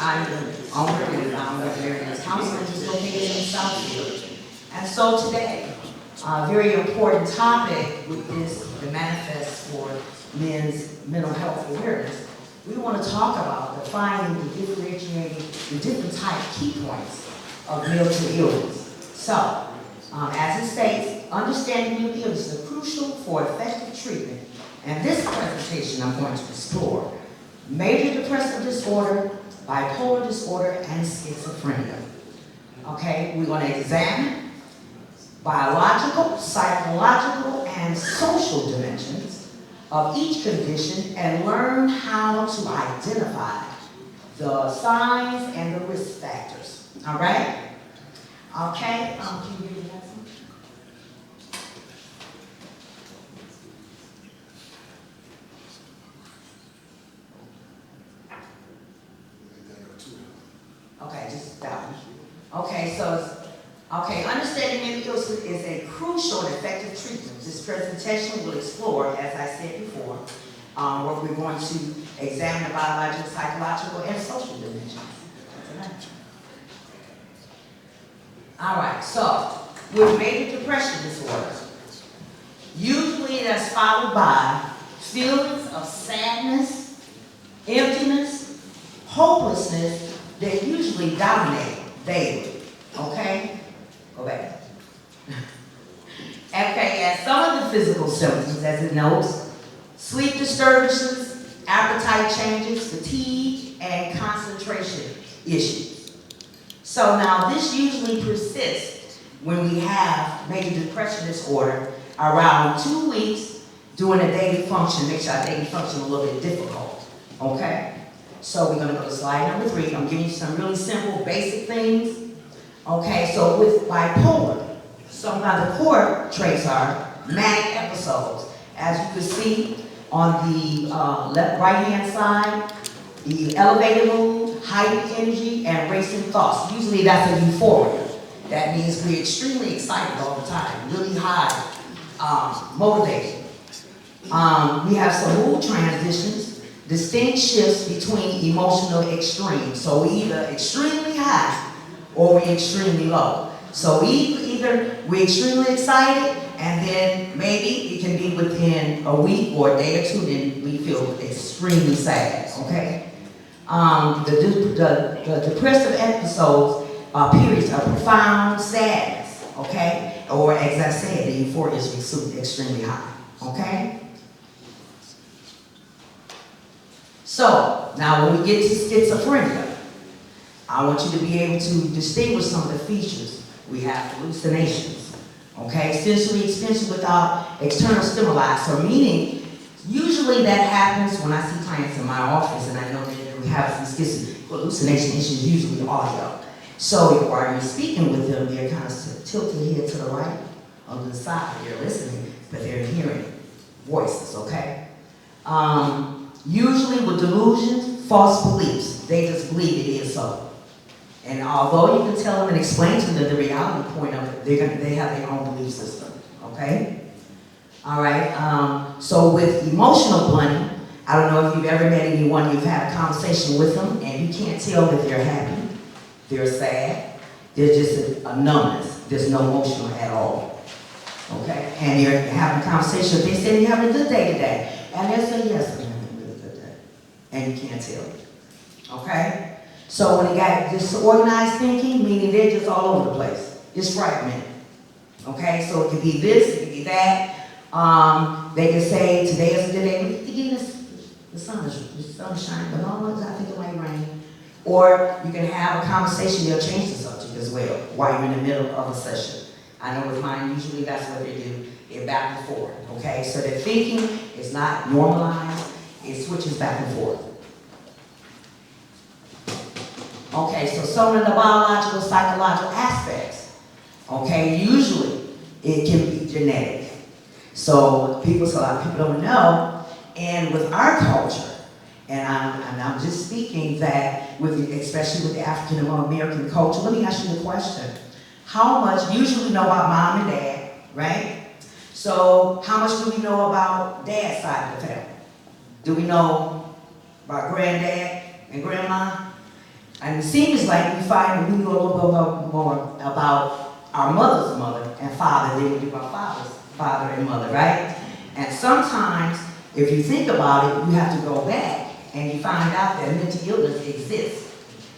I'm the owner and founder of Marion's Counseling, which is located in Southfield. And so today, a very important topic is the manifest for men's mental health awareness. We want to talk about defining and differentiating the different key points of mental illness. So, as it states, understanding mental illness is crucial for effective treatment. And this presentation I'm going to explore major depressive disorder, bipolar disorder, and schizophrenia. Okay, we're going to examine biological, psychological, and social dimensions of each condition and learn how to identify the signs and the risk factors. All right? Okay, can you read the next one? Okay, just that one. Okay, understanding mental illness is a crucial and effective treatment. This presentation will explore, as I said before, where we're going to examine the biological, psychological, and social dimensions. All right, so with major depression disorder, usually that's followed by feelings of sadness, emptiness, hopelessness that usually dominate daily. Okay? Go back. Okay, and some of the physical symptoms, as it notes, sleep disturbances, appetite changes, fatigue, and concentration issues. So now this usually persists when we have major depression disorder around 2 weeks doing a daily function, makes our daily function a little bit difficult. Okay? So we're going to go to slide number 3. I'm giving you some really simple, basic things. Okay, so with bipolar, some of the core traits are manic episodes. As you can see on the right-hand side, the elevated mood, heightened energy, and racing thoughts. Usually that's a euphoria. That means we're extremely excited all the time, really high motivation. We have some mood transitions, distinct shifts between emotional extremes. So we're either extremely high or we're extremely low. So either we're extremely excited and then maybe it can be within a week or a day or two, then we feel extremely sad, okay? The depressive episodes are periods of profound sadness, okay? Or as I said, the euphoria is extremely high, okay? So, now when we get to schizophrenia, I want you to be able to distinguish some of the features. We have hallucinations, okay? Sensory expansion without external stimuli. So meaning, usually that happens when I see clients in my office and I know that we have some hallucination issues, usually audio. So while you're speaking with them, they're kind of tilted here to the right or to the side. They're listening, but they're hearing voices, okay? Usually with delusions, false beliefs. They just believe it is so. And although you can tell them and explain to them the reality point of it, they have their own belief system, okay? All right, so with emotional blunting, I don't know if you've ever met anyone, you've had a conversation with them, and you can't tell that they're happy, they're sad, there's just a numbness, there's no emotion at all, okay? And you're having a conversation, they say you're having a good day today, and they'll say, yes, I'm having a really good day, and you can't tell, okay? So when they got disorganized thinking, meaning they're just all over the place. It's fragmented. Okay, so it could be this, it could be that. They can say today is a good day. The sun is shining, but no, I think it might rain. Or you can have a conversation, they'll change the subject as well while you're in the middle of a session. I know with mine, usually that's what they do. They're back and forth. Okay, so their thinking is not normalized, it switches back and forth. Okay, so some of the biological, psychological aspects, okay, usually it can be genetic. So a lot of people don't know, and with our culture, and I'm just speaking that, especially with the African American culture, let me ask you a question. How much, usually we know about mom and dad, right? So how much do we know about dad's side of the family? Do we know about granddad and grandma? And it seems like we find we know a little bit more about our mother's mother and father than we do our father's father and mother, right? And sometimes, if you think about it, you have to go back and you find out that mental illness exists.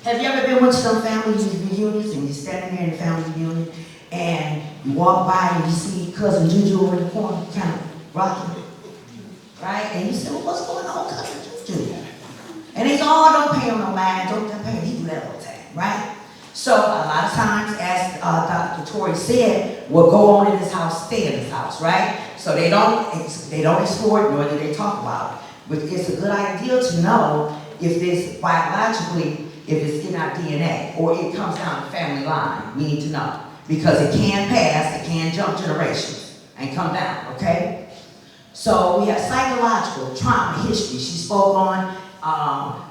Have you ever been with some family reunions and you're standing there in the family reunion and you walk by and you see cousin Juju over in the corner kind of rocking, right? And you say, well, what's going on, cousin Juju? And they say, oh, don't pay him no mind, don't pay him, he do that all the time, right? So a lot of times, as Dr. Torrey said, what go on in this house, stay in this house, right? So they don't explore it, nor do they talk about it. But it's a good idea to know if this biologically, if it's in our DNA, or it comes down the family line. We need to know. Because it can pass, it can jump generations and come down, okay? So we have psychological trauma history. She spoke on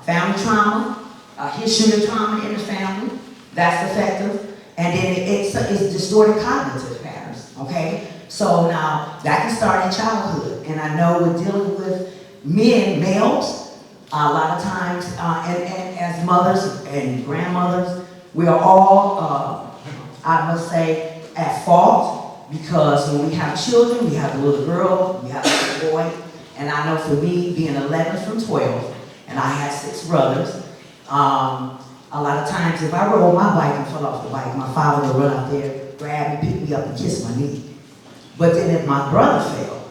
family trauma, history of trauma in the family. That's effective. And then it's distorted cognitive patterns, okay? So now, that can start in childhood. And I know we're dealing with males, a lot of times, and as mothers and grandmothers, we are all, I must say, at fault, because when we have children, we have a little girl, we have a little boy, and I know for me, being 11 from 12, and I had 6 brothers, a lot of times, if I rode my bike and fell off the bike, my father would run out there, grab me, pick me up, and kiss my knee. But then if my brother fell,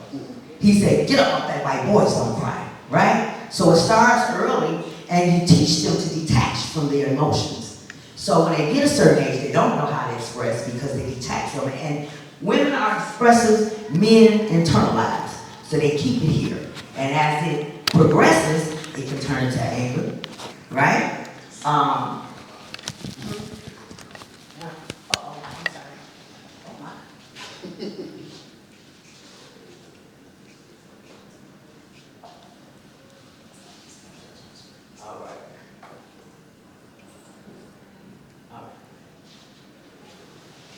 he said, get up off that bike, boys don't cry, right? So it starts early, and you teach them to detach from their emotions. So when they get a certain age, they don't know how to express because they detach from it. And women are expressive, men internalize. So they keep it here. And as it progresses, it can turn into anger, right? I'm sorry. Oh my. All right.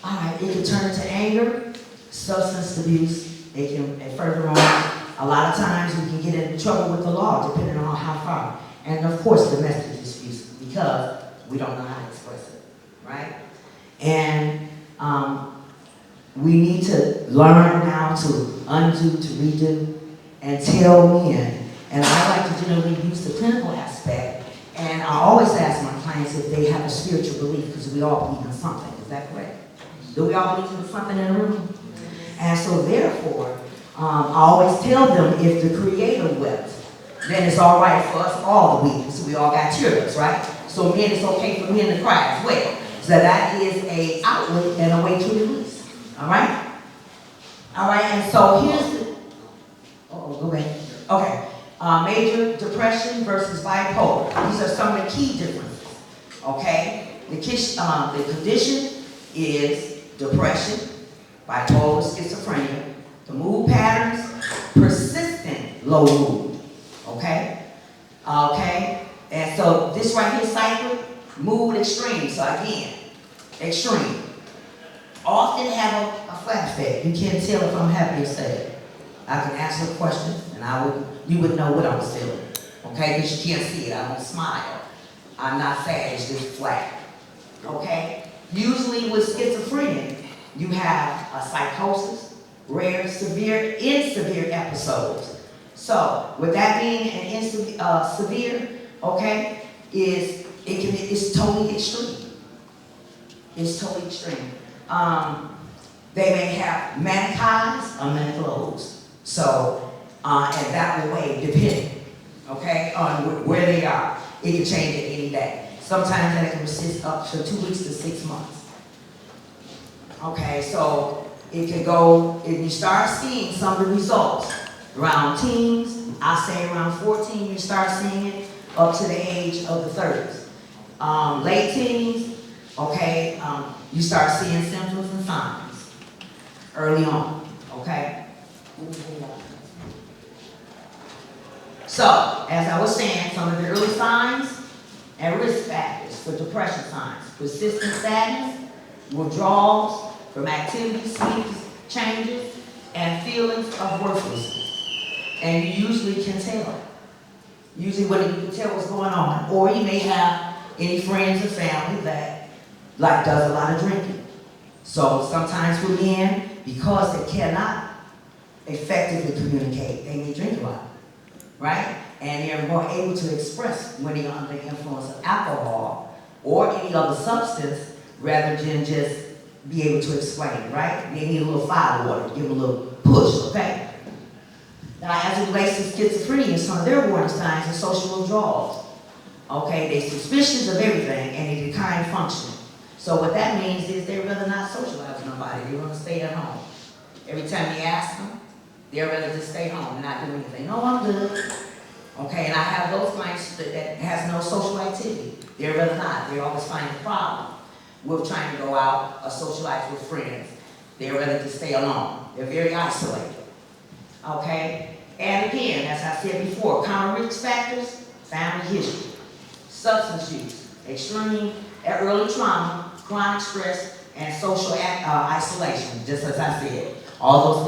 All right, it can turn to anger, substance abuse. It can, and further on, a lot of times we can get into trouble with the law, depending on how far. And of course, domestic disputes, because we don't know how to express it, right? And we need to learn now to undo, to redo, and tell men. And I like to generally use the clinical aspect. And I always ask my clients if they have a spiritual belief, because we all believe in something. Is that correct? Do we all believe in something in the room? And so therefore, I always tell them if the Creator wept, then it's all right for us all to weep. So we all got tears, right? So men, it's okay for men to cry as well. So that is an outlet and a way to release. All right? All right, and so here's the, go back. Okay, major depression versus bipolar. These are some of the key differences. Okay? The condition is depression, bipolar, schizophrenia, the mood patterns, persistent low mood. Okay? Okay? And so this right here, cycle, mood extreme. So again, extreme. Often have a flat effect. You can't tell if I'm happy or sad. I can answer a question and you would know what I was feeling. Okay? Because you can't see it. I don't smile. I'm not sad, it's just flat. Okay? Usually with schizophrenia, you have a psychosis, rare, severe episodes. So, with that being an severe, okay, it's totally extreme. It's totally extreme. They may have manic highs or manic lows. So, and that will weigh depending, okay, on where they are. It can change at any day. Sometimes that can persist up to 2 weeks to 6 months. Okay, so it can go, if you start seeing some of the results around teens, I say around 14, you start seeing it up to the age of the 30s. Late teens, okay, you start seeing symptoms and signs early on, okay? So, as I was saying, some of the early signs and risk factors for depression signs: persistent sadness, withdrawals from activities, sleep changes, and feelings of worthlessness. And you usually can tell. Usually when you can tell what's going on. Or you may have any friends or family that like does a lot of drinking. So sometimes with men, because they cannot effectively communicate, they may drink a lot, right? And they're more able to express when they're under the influence of alcohol or any other substance rather than just be able to explain it, right? They need a little fire water, give them a little push, okay? Now, as it relates to schizophrenia, some of their warning signs are social withdrawals. Okay, they're suspicious of everything and they decline functioning. So what that means is they'd rather not socialize with nobody. They want to stay at home. Every time you ask them, they'd rather just stay home and not do anything. No, I'm good. Okay, and I have those clients that has no social activity. They'd rather not. They always find a problem with trying to go out or socialize with friends. They'd rather just stay alone. They're very isolated. Okay, and again, as I said before, common risk factors, family history, substance use, extreme early trauma, chronic stress, and social isolation, just as I said. All those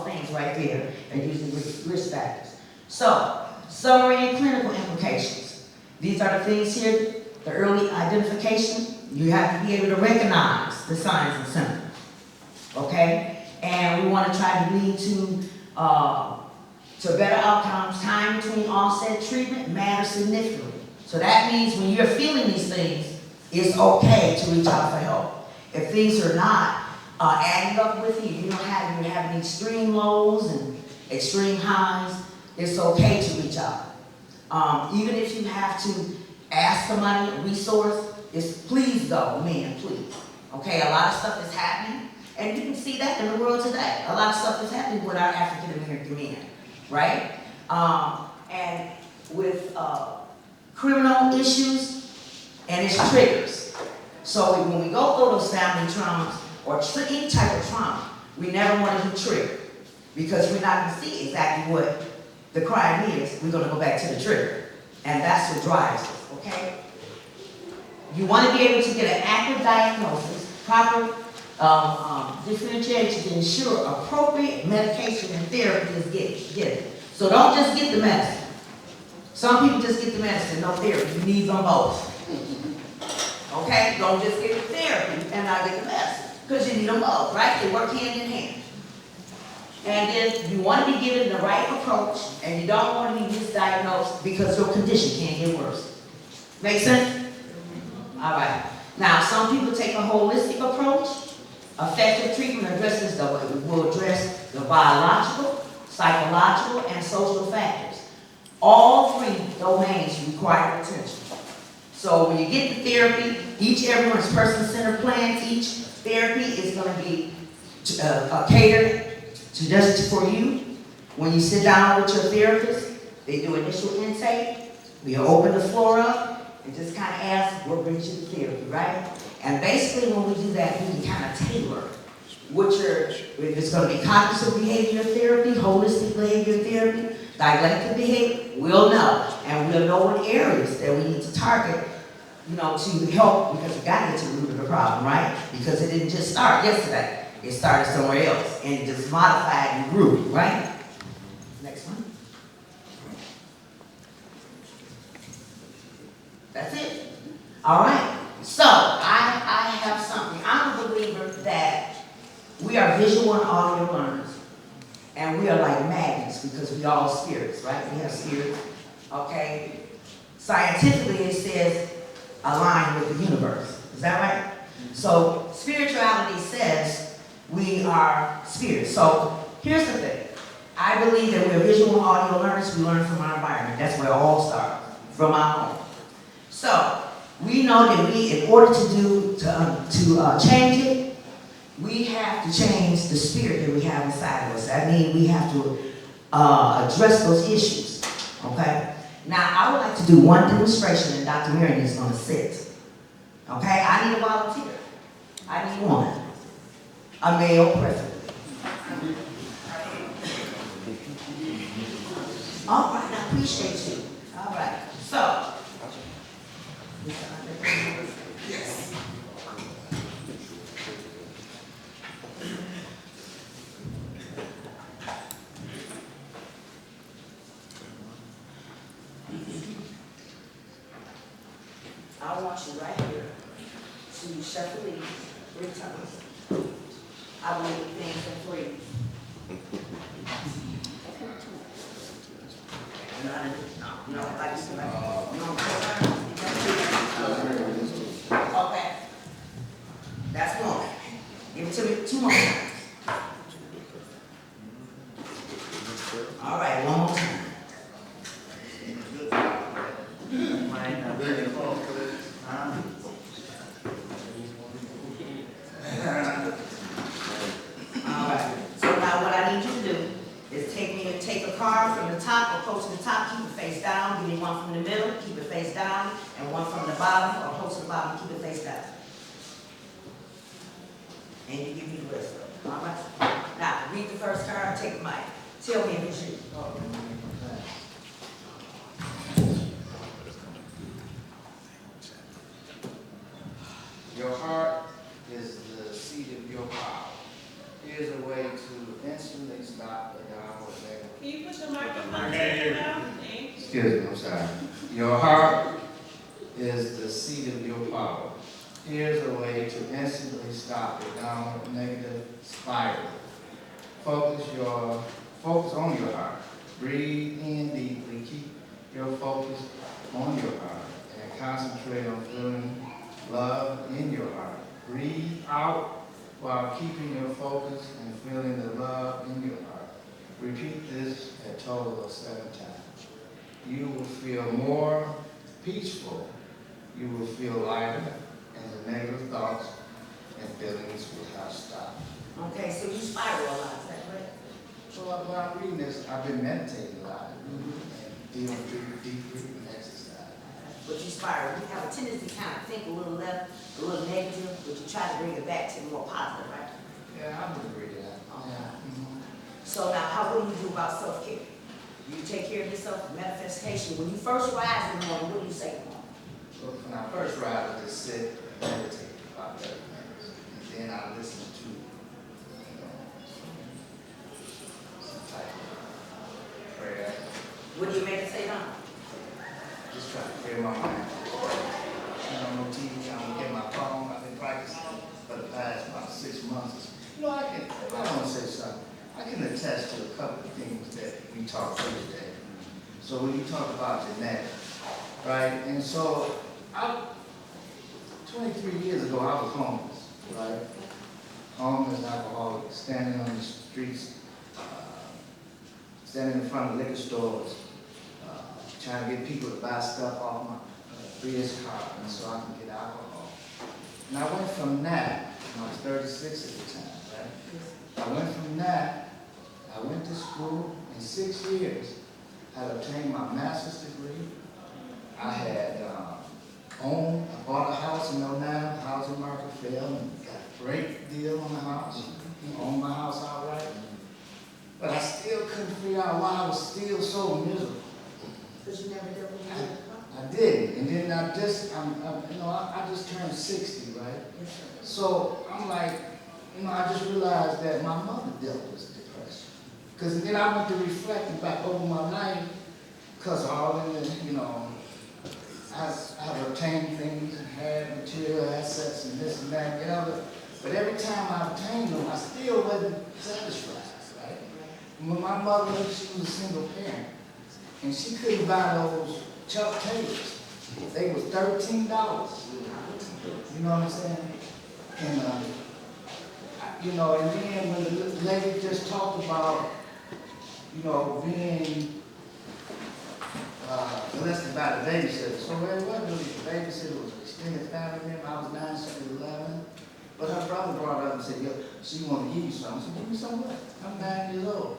things right there are usually risk factors. So, summary and clinical implications. These are the things here, the early identification. You have to be able to recognize the signs and symptoms, okay? And we want to try to lead to better outcomes. Time between onset treatment matters significantly. So that means when you're feeling these things, it's okay to reach out for help. If things are not adding up with you, you're having extreme lows and extreme highs, it's okay to reach out. Even if you have to ask somebody a resource, please go, men, please. Okay, a lot of stuff is happening, and you can see that in the world today. A lot of stuff is happening with our African American men, right? And with criminal issues and its triggers. So when we go through those family traumas or any type of trauma, we never want to be triggered because we're not going to see exactly what the crime is. We're going to go back to the trigger, and that's what drives us, okay? You want to be able to get an accurate diagnosis, proper differentiation to ensure appropriate medication and therapy is given. So don't just get the medicine. Some people just get the medicine, no therapy. You need them both. Okay? Don't just get the therapy and not get the medicine. Because you need them both, right? They work hand in hand. And then you want to be given the right approach, and you don't want to be misdiagnosed because your condition can get worse. Make sense? All right. Now, some people take a holistic approach. Effective treatment will address the biological, psychological, and social factors. All three domains require attention. So when you get the therapy, everyone's person-centered plan, each therapy is going to be catered to just for you. When you sit down with your therapist, they do initial intake. We open the floor up and just kind of ask what brings you to therapy, right? And basically when we do that, we can kind of tailor if it's going to be cognitive behavior therapy, holistic behavior therapy, dialectic behavior, we'll know. And we'll know what areas that we need to target, to help, because we got to get to the root of the problem, right? Because it didn't just start yesterday. It started somewhere else, and it just modified and grew, right? Next one. That's it. All right. So, I have something. I'm a believer that we are visual and audio learners. And we are like magnets because we all spirits, right? We have spirits, okay? Scientifically, it says align with the universe. Is that right? So, spirituality says we are spirits. So, here's the thing. I believe that we're visual and audio learners. We learn from our environment. That's where it all starts, from our home. So, we know that in order to change it, we have to change the spirit that we have inside of us. I mean, we have to address those issues, okay? Now, I would like to do one demonstration, and Dr. Marion is going to sit, okay? I need a volunteer. I need one. A male preferably. All right, I appreciate you. All right, so. Yes. I want you right here to shuffle these 3 times. I will leave things in 3. No, like you said, okay. That's 1. Give it to me 2 more times. All right, 1 more time. Alright, so now what I need you to do is take a card from the top or close to the top, keep it face down, give me one from the middle, keep it face down, and one from the bottom or close to the bottom, keep it face down. And you give me the rest of it. Alright? Now, read the first card, take the mic. Tell me if it's you. Your heart is the seat of your power. Here's a way to instantly stop the downward negative. Can you put the microphone down? Excuse me, I'm sorry. Your heart is the seat of your power. Here's a way to instantly stop the downward negative spiral. Focus on your heart. Breathe in deeply. Keep your focus on your heart and concentrate on feeling love in your heart. Breathe out while keeping your focus and feeling the love in your heart. Repeat this a total of 7 times. You will feel more peaceful. You will feel lighter, and the negative thoughts and feelings will have stopped. Okay, so you spiral a lot, is that correct? So when I'm reading this, I've been meditating a lot and doing deep breathing exercise. But you spiral. You have a tendency to kind of think a little left, a little negative, but you try to bring it back to more positive, right? Yeah, I would agree to that. Okay. Yeah. So now, what do you do about self-care? You take care of yourself, manifestation. When you first rise in the morning, what do you say in the morning? So when I first rise, I just sit and meditate about 30 minutes. And then I listen to, some type of prayer. What do you meditate on? Just try to clear my mind. No TV, I don't get my phone. I've been practicing for the past about 6 months. I want to say something. I can attest to a couple of things that we talked about today. So when you talk about genetics, right? And so 23 years ago, I was homeless, right? Homeless, alcoholic, standing on the streets, standing in front of liquor stores, trying to get people to buy stuff off my Prius car so I can get alcohol. And I went from that, I was 36 at the time, right? I went from that, I went to school in 6 years, had obtained my master's degree. I had I bought a house in 09, the housing market fell, and got a great deal on the house, owned my house outright. But I still couldn't figure out why I was still so miserable. Because you never dealt with it. I did, and then I just turned 60, right? Yes, sir. So I'm like, I just realized that my mother dealt with depression. Because then I went to reflecting back over my life, because all in the, I've obtained things and had material assets and this and that and the other. But every time I obtained them, I still wasn't satisfied, right? When my mother, she was a single parent, and she couldn't buy those Chuck Taylors. They was $13. You know what I'm saying? And, and then when the lady just talked about, being molested by the babysitter. So it wasn't really the babysitter, it was an extended family member. I was 9, she was 11. But her brother brought up and said, "Yo, she wanted to give you something." I said, "Give me some what? I'm 9 years old."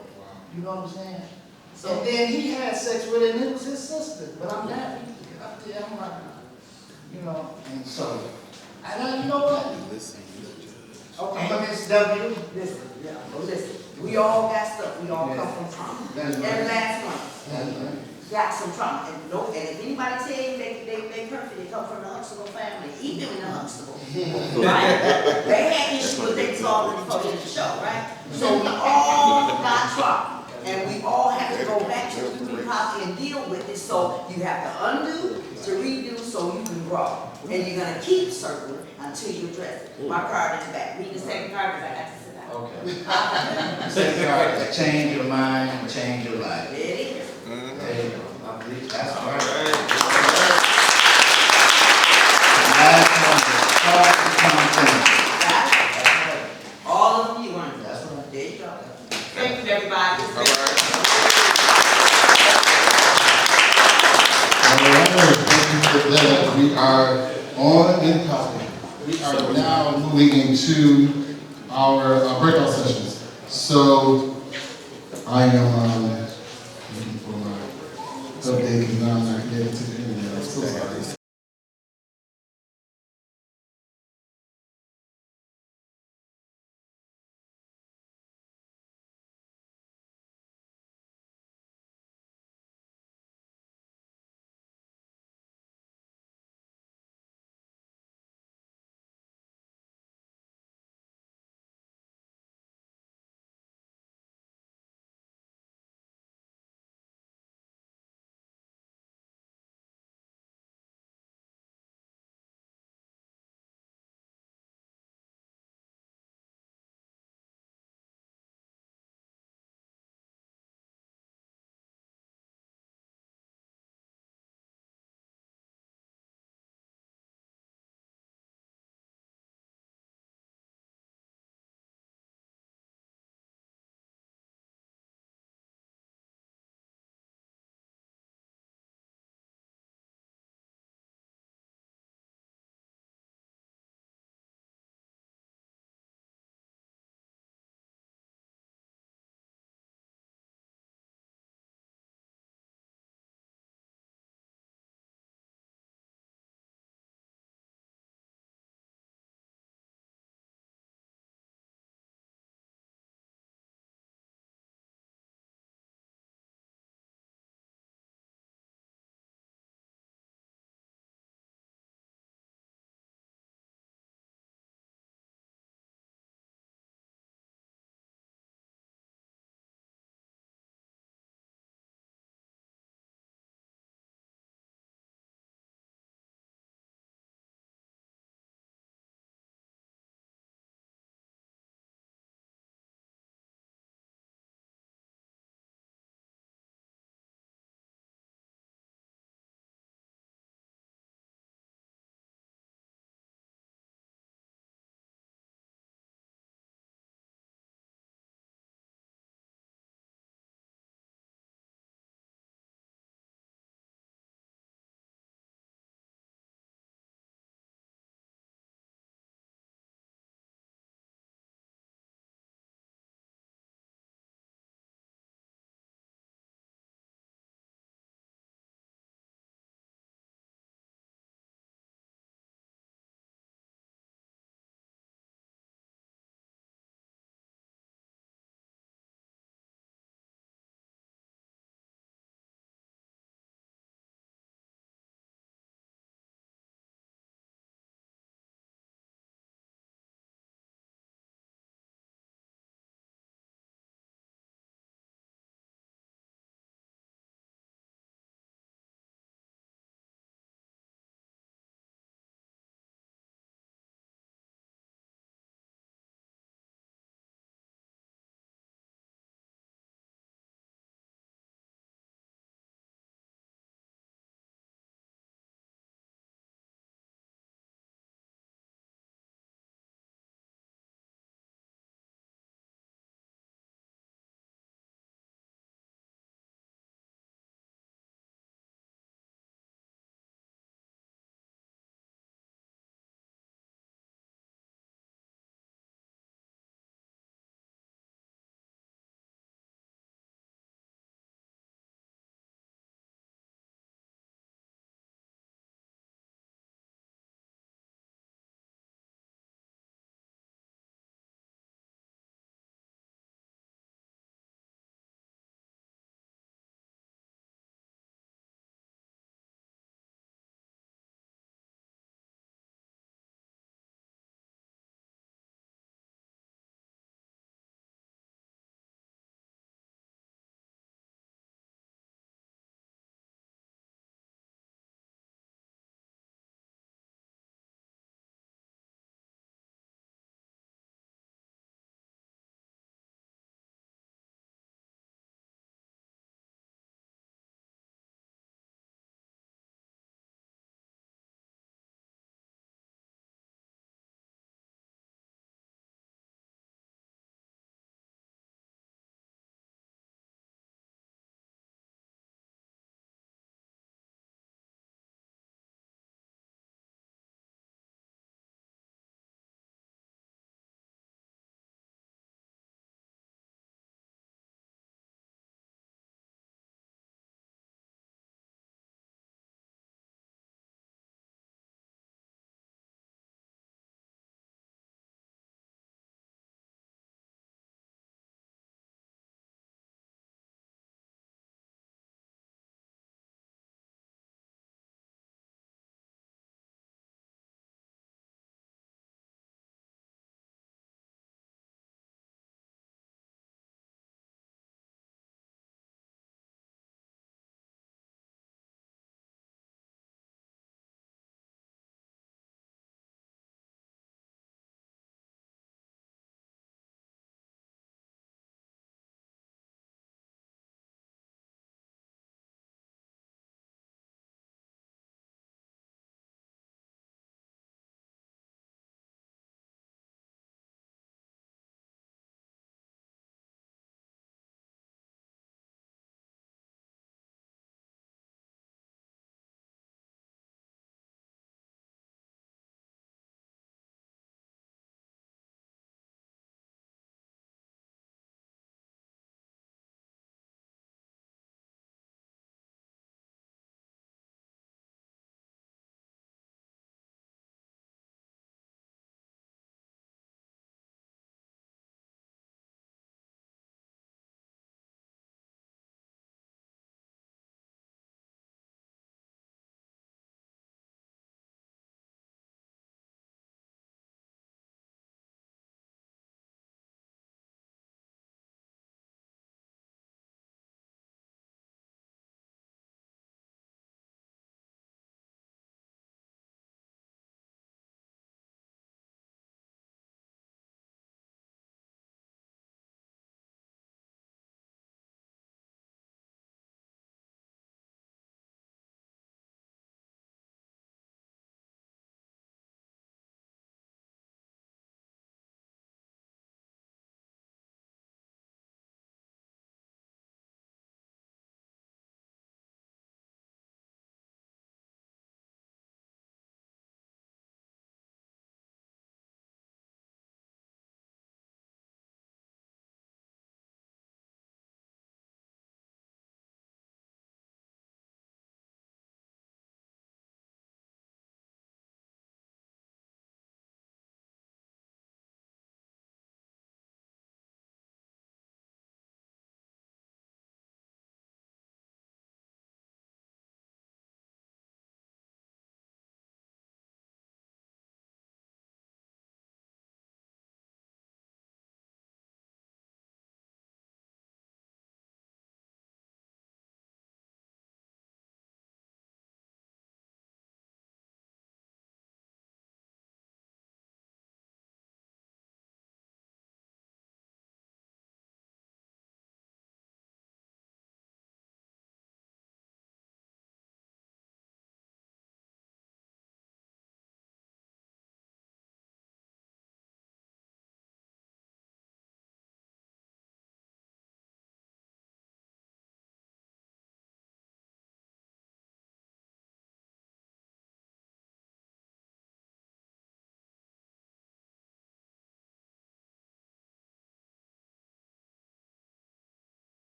You know what I'm saying? So, and then he had sex with her, and it was his sister. But I'm not, I'm like, and so, you know what? Okay. I'm Miss W. Listen, yeah, well, listen. We all got stuff. We all come from trauma. That's right. Every last one. That's right. Got some trauma. And if anybody tell you they perfect, they come from the Huxtable family, even in the Huxtable. Right? They had issues with they solved before the show, right? So we all got trauma. And we all have to go back to the root cause and deal with it. So you have to undo to redo so you can grow. And you're gonna keep circling until you address it. My card in the back. Read the second card because I got to sit down. Okay. Second card is change your mind and change your life. There it is. There you go. I believe that's all right. Right. Last one is start to become finished. Got it? That's right. All of them you earned. That's right. There you go. Thank you, everybody. All right. Thank you for that. We are on and popping. We are now moving into our breakout sessions. So I am looking for my update because now I'm not getting to the end of it. I'm so sorry.